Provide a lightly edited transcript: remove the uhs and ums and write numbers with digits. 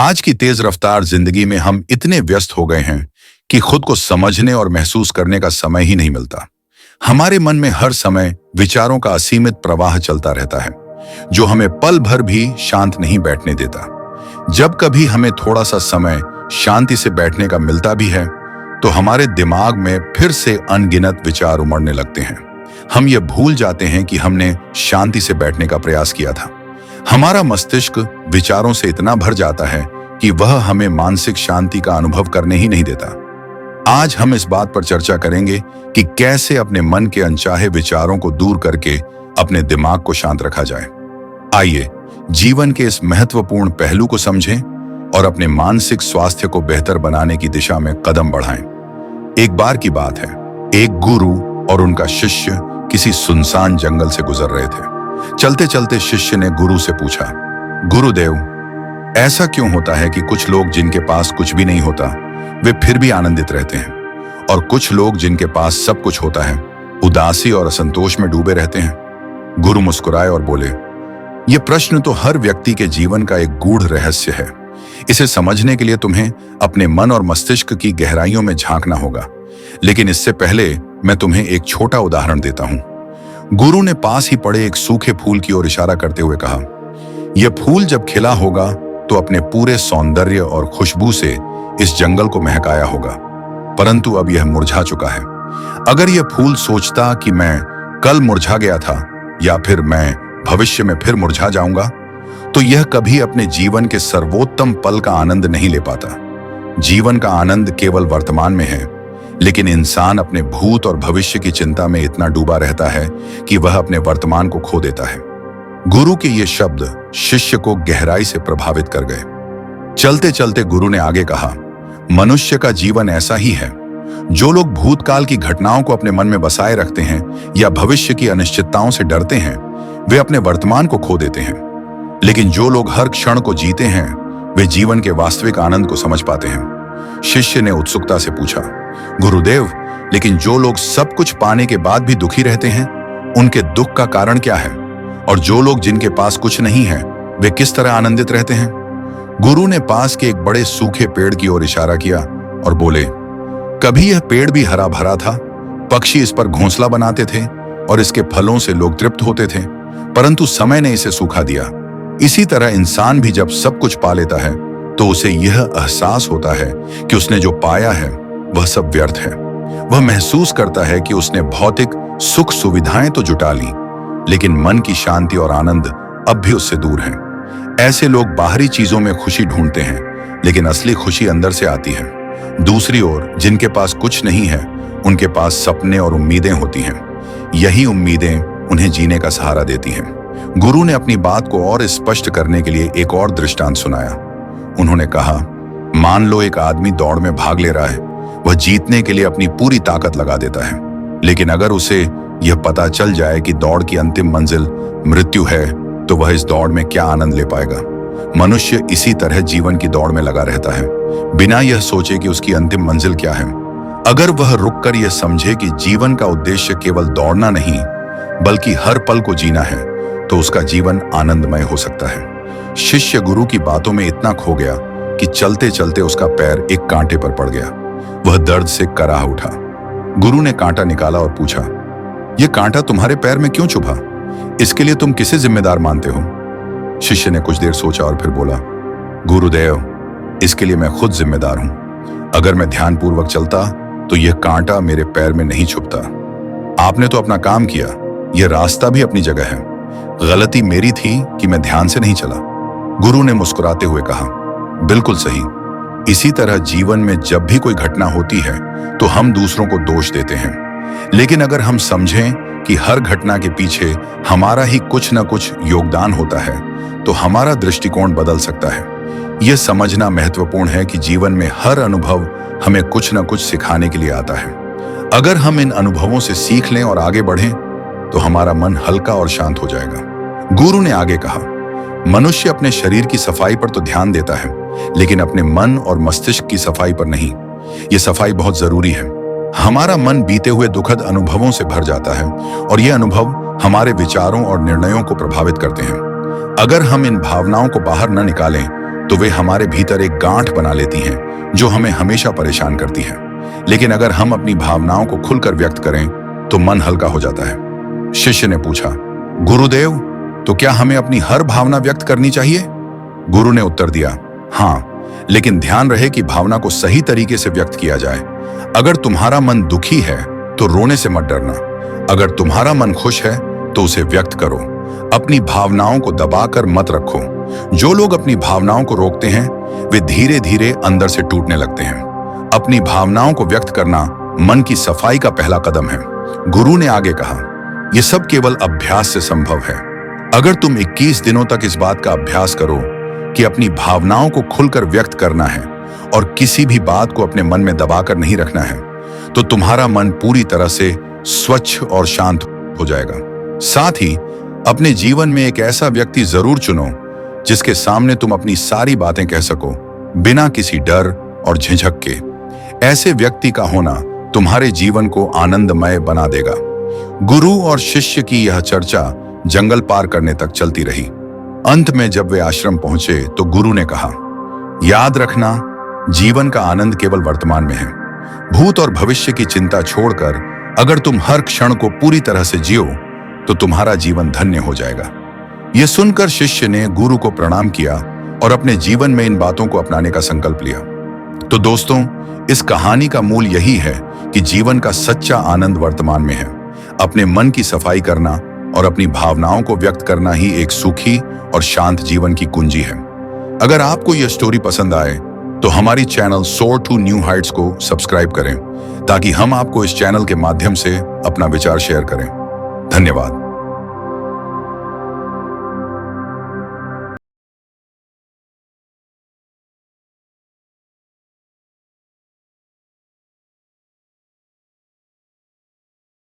आज की तेज रफ्तार जिंदगी में हम इतने व्यस्त हो गए हैं कि खुद को समझने और महसूस करने का समय ही नहीं मिलता। हमारे मन में हर समय विचारों का असीमित प्रवाह चलता रहता है, जो हमें पल भर भी शांत नहीं बैठने देता। जब कभी हमें थोड़ा सा समय शांति से बैठने का मिलता भी है, तो हमारे दिमाग में फिर से अनगिनत विचार उमड़ने लगते हैं। हम ये भूल जाते हैं कि हमने शांति से बैठने का प्रयास किया था। हमारा मस्तिष्क विचारों से इतना भर जाता है कि वह हमें मानसिक शांति का अनुभव करने ही नहीं देता। आज हम इस बात पर चर्चा करेंगे कि कैसे अपने मन के अनचाहे विचारों को दूर करके अपने दिमाग को शांत रखा जाए। आइए जीवन के इस महत्वपूर्ण पहलू को समझें और अपने मानसिक स्वास्थ्य को बेहतर बनाने की दिशा में कदम बढ़ाएं। एक बार की बात है, एक गुरु और उनका शिष्य किसी सुनसान जंगल से गुजर रहे थे। चलते चलते शिष्य ने गुरु से पूछा, गुरुदेव, ऐसा क्यों होता है कि कुछ लोग जिनके पास कुछ भी नहीं होता वे फिर भी आनंदित रहते हैं, और कुछ लोग जिनके पास सब कुछ होता है उदासी और असंतोष में डूबे रहते हैं? गुरु मुस्कुराए और बोले, यह प्रश्न तो हर व्यक्ति के जीवन का एक गूढ़ रहस्य है। इसे समझने के लिए तुम्हें अपने मन और मस्तिष्क की गहराइयों में झांकना होगा। लेकिन इससे पहले मैं तुम्हें एक छोटा उदाहरण देता हूं। गुरु ने पास ही पड़े एक सूखे फूल की ओर इशारा करते हुए कहा, यह फूल जब खिला होगा तो अपने पूरे सौंदर्य और खुशबू से इस जंगल को महकाया होगा, परंतु अब यह मुरझा चुका है। अगर यह फूल सोचता कि मैं कल मुरझा गया था या फिर मैं भविष्य में फिर मुरझा जाऊंगा, तो यह कभी अपने जीवन के सर्वोत्तम पल का आनंद नहीं ले पाता। जीवन का आनंद केवल वर्तमान में है, लेकिन इंसान अपने भूत और भविष्य की चिंता में इतना डूबा रहता है कि वह अपने वर्तमान को खो देता है। गुरु के ये शब्द शिष्य को गहराई से प्रभावित कर गए। चलते चलते गुरु ने आगे कहा, मनुष्य का जीवन ऐसा ही है। जो लोग भूतकाल की घटनाओं को अपने मन में बसाए रखते हैं या भविष्य की अनिश्चितताओं से डरते हैं, वे अपने वर्तमान को खो देते हैं। लेकिन जो लोग हर क्षण को जीते हैं, वे जीवन के वास्तविक आनंद को समझ पाते हैं। शिष्य ने उत्सुकता से पूछा, गुरुदेव, लेकिन जो लोग सब कुछ पाने के बाद भी दुखी रहते हैं, उनके दुख का कारण क्या है? और जो लोग जिनके पास कुछ नहीं है, वे किस तरह आनंदित रहते हैं? गुरु ने पास के एक बड़े सूखे पेड़ की ओर इशारा किया और बोले, कभी यह पेड़ भी हरा भरा था। पक्षी इस पर घोंसला बनाते थे और इसके फलों से लोग तृप्त होते थे, परंतु समय ने इसे सूखा दिया। इसी तरह इंसान भी जब सब कुछ पा लेता है तो उसे यह एहसास होता है कि उसने जो पाया है वह सब व्यर्थ है। वह महसूस करता है कि उसने भौतिक सुख सुविधाएं तो जुटा ली, लेकिन मन की शांति और आनंद अब भी उससे दूर है। ऐसे लोग बाहरी चीजों में खुशी ढूंढते हैं, लेकिन असली खुशी अंदर से आती है। दूसरी ओर जिनके पास कुछ नहीं है, उनके पास सपने और उम्मीदें होती हैं। यही उम्मीदें उन्हें जीने का सहारा देती हैं। गुरु ने अपनी बात को और स्पष्ट करने के लिए एक और दृष्टांत सुनाया। उन्होंने कहा, मान लो एक आदमी दौड़ में भाग ले रहा है। वह जीतने के लिए अपनी पूरी ताकत लगा देता है, लेकिन अगर उसे यह पता चल जाए कि दौड़ की अंतिम मंजिल मृत्यु है, तो वह इस दौड़ में क्या आनंद ले पाएगा? मनुष्य इसी तरह जीवन की दौड़ में लगा रहता है, बिना यह सोचे कि उसकी अंतिम मंजिल क्या है। अगर वह रुककर यह समझे कि जीवन का उद्देश्य केवल दौड़ना नहीं, बल्कि हर पल को जीना है, तो उसका जीवन आनंदमय हो सकता है। शिष्य गुरु की बातों में इतना खो गया कि चलते चलते उसका पैर एक कांटे पर पड़ गया। वह दर्द से कराह उठा। गुरु ने कांटा निकाला और पूछा, यह कांटा तुम्हारे पैर में क्यों चुभा? इसके लिए तुम किसे जिम्मेदार मानते हो? शिष्य ने कुछ देर सोचा और फिर बोला, गुरुदेव, इसके लिए मैं खुद जिम्मेदार हूं। अगर मैं ध्यानपूर्वक चलता तो यह कांटा मेरे पैर में नहीं चुभता। आपने तो अपना काम किया, यह रास्ता भी अपनी जगह है। गलती मेरी थी कि मैं ध्यान से नहीं चला। गुरु ने मुस्कुराते हुए कहा, बिल्कुल सही। इसी तरह जीवन में जब भी कोई घटना होती है तो हम दूसरों को दोष देते हैं, लेकिन अगर हम समझें कि हर घटना के पीछे हमारा ही कुछ न कुछ योगदान होता है, तो हमारा दृष्टिकोण बदल सकता है। यह समझना महत्वपूर्ण है कि जीवन में हर अनुभव हमें कुछ न कुछ सिखाने के लिए आता है। अगर हम इन अनुभवों से सीख लें और आगे बढ़ें, तो हमारा मन हल्का और शांत हो जाएगा। गुरु ने आगे कहा, मनुष्य अपने शरीर की सफाई पर तो ध्यान देता है, लेकिन अपने मन और मस्तिष्क की सफाई पर नहीं। यह सफाई बहुत जरूरी है। हमारा मन बीते हुए दुखद अनुभवों से भर जाता है और ये अनुभव हमारे विचारों और निर्णयों को प्रभावित करते हैं। अगर हम इन भावनाओं को बाहर न निकालें तो वे हमारे भीतर एक गांठ बना लेती हैं जो हमें हमेशा परेशान करती है। लेकिन अगर हम अपनी भावनाओं को खुलकर व्यक्त करें तो मन हल्का हो जाता है। शिष्य ने पूछा, गुरुदेव, तो क्या हमें अपनी हर भावना व्यक्त करनी चाहिए? गुरु ने उत्तर दिया, हाँ, लेकिन ध्यान रहे कि भावना को सही तरीके से व्यक्त किया जाए। अगर तुम्हारा मन दुखी है तो रोने से मत डरना। अगर तुम्हारा मन खुश है तो उसे व्यक्त करो। अपनी भावनाओं को दबाकर मत रखो। जो लोग अपनी भावनाओं को रोकते हैं वे धीरे धीरे अंदर से टूटने लगते हैं। अपनी भावनाओं को व्यक्त करना मन की सफाई का पहला कदम है। गुरु ने आगे कहा, यह सब केवल अभ्यास से संभव है। अगर तुम 21 दिनों तक इस बात का अभ्यास करो कि अपनी भावनाओं को खुलकर व्यक्त करना है और किसी भी बात को अपने मन में दबाकर नहीं रखना है, तो तुम्हारा मन पूरी तरह से स्वच्छ और शांत हो जाएगा। साथ ही अपने जीवन में एक ऐसा व्यक्ति जरूर चुनो जिसके सामने तुम अपनी सारी बातें कह सको बिना किसी डर और झिझक के। ऐसे व्यक्ति का होना तुम्हारे जीवन को आनंदमय बना देगा। गुरु और शिष्य की यह चर्चा जंगल पार करने तक चलती रही। अंत में जब वे आश्रम पहुंचे तो गुरु ने कहा, याद रखना, जीवन का आनंद केवल वर्तमान में है। भूत और भविष्य की चिंता छोड़कर अगर तुम हर क्षण को पूरी तरह से जियो तो तुम्हारा जीवन धन्य हो जाएगा। यह सुनकर शिष्य ने गुरु को प्रणाम किया और अपने जीवन में इन बातों को अपनाने का संकल्प लिया। तो दोस्तों, इस कहानी का मूल यही है कि जीवन का सच्चा आनंद वर्तमान में है। अपने मन की सफाई करना और अपनी भावनाओं को व्यक्त करना ही एक सुखी और शांत जीवन की कुंजी है। अगर आपको यह स्टोरी पसंद आए तो हमारी चैनल सोर टू न्यू हाइट्स को सब्सक्राइब करें ताकि हम आपको इस चैनल के माध्यम से अपना विचार शेयर करें। धन्यवाद।